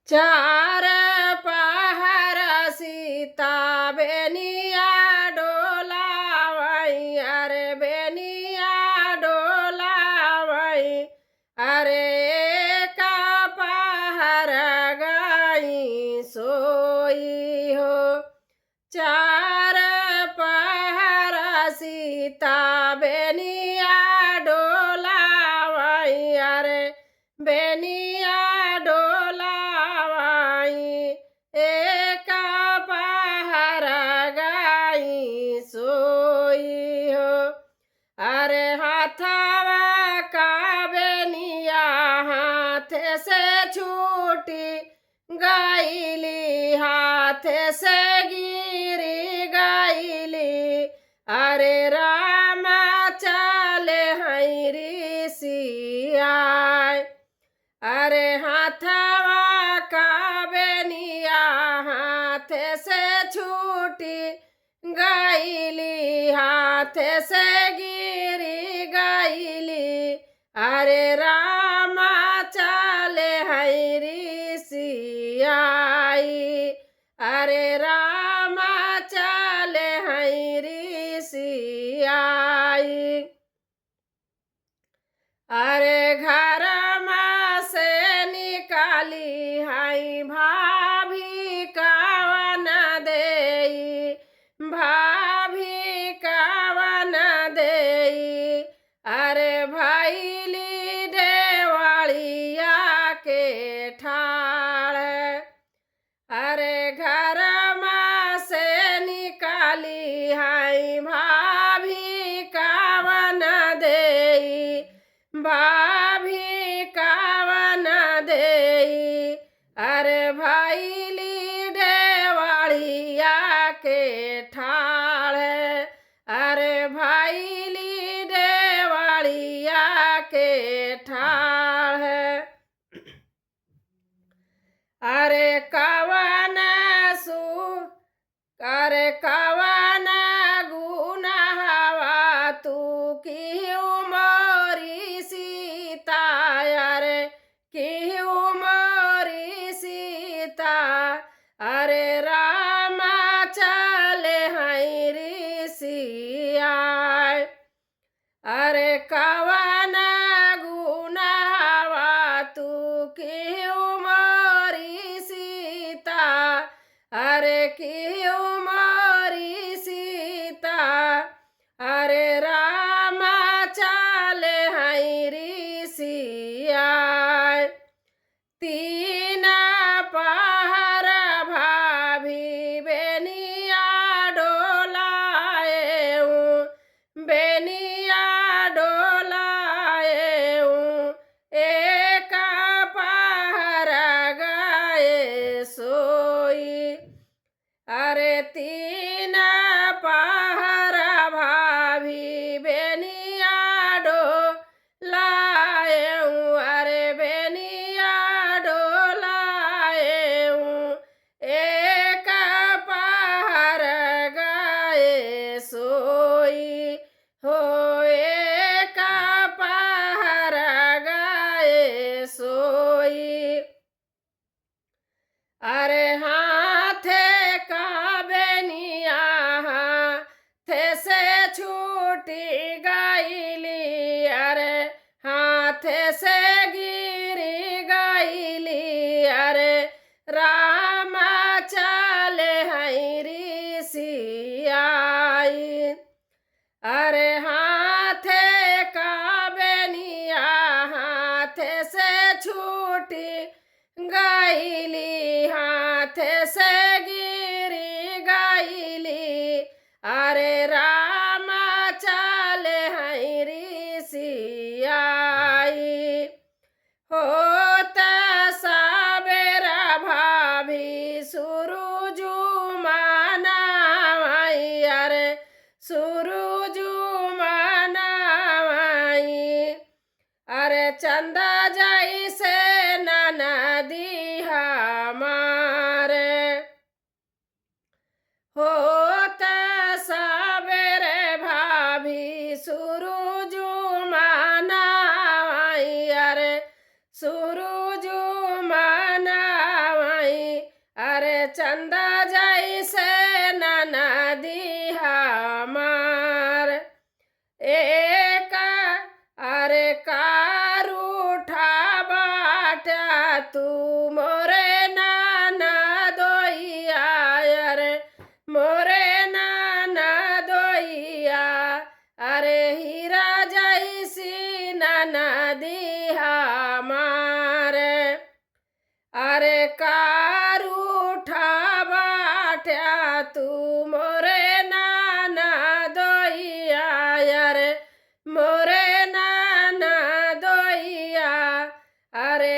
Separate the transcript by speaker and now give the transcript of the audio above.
Speaker 1: चार पहर सीता बेनिया डोलावई, अरे बेनिया डोलावई, अरे एक पहर गई सोई हो। चार पहर सीता बेनिया डोलावई, अरे बेनिया डोलावई, एक पहर गई सोई हो। अरे हाथवा का बेनिया हाथ से छूटी गईली, हाथ से गिरी गईली, अरे रामा चले हैं ऋषियाय। अरे हाथवा का बेनिया हाथ से छूटी गईली, हाथ से गिरी गईली, अरे रामा चले हैं ऋषियाई, अरे रामा चले हैं ऋषियाई। अरे घर से निकाली है भाभी कावन देई, भाभी कावन देई, अरे भैली देवलिया के ठाड़। अरे घर से निकाली है भाभी कावन देई, भाभी कावन देई, अरे भैली देवलिया के ठाड़, अरे भैली देवलिया के ठाड़। अरे कवन सु अरे कवन गुनाहवा तू क्यों मोरी सीता, अरे क्यों मोरी सीता, अरे रामा चले हैं ऋषियाय। अरे कवन गुनाहवा तू क्यों मोरी सीता, अरे क्यों मोरी सीता, अरे रामा चले हैं ऋषियाय। तीन पहर भाभी बेनिया डोलाएऊ, बेनिया डोलाएऊ, एक पहर गए सोई, अरे तीन पहर भाभी बेनिया डोलाएऊ, अरे बेनिया डोलाएऊ, एक पहर गए सोई हो, एक पहर गए सोई। अरे हाथ का बेनिया हाथ से छूटी गईली, अरे हाथ से गिरी गईली, अरे रामा चले हैं ऋषियाई। अरे हाथ का बेनिया हाथ से छूटी गईली, हाथ से गिरी गईली, अरे रामा चले हैं ऋषियाई। होत सबेरा भाभी सुरुजू मनावई, अरे सुरुजू मनावई, अरे चंदा जैसे ननदी तू मोरे नाना दोइया अरे मोरे नाना दोइया अरे हीरा जैसी नाना दिहा मारे अरे कार उठा बाट्या तू मोरे नाना दोइया अरे मोरे नाना दोइया अरे